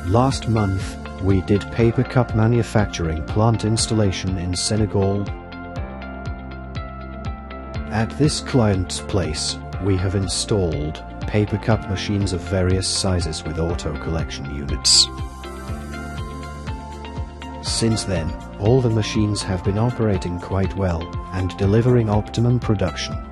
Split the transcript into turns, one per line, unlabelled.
Last month, we did paper cup manufacturing plant installation in Senegal. At this client's place, we have installed paper cup machines of various sizes with auto collection units. Since then, all the machines have been operating quite well and delivering optimum production.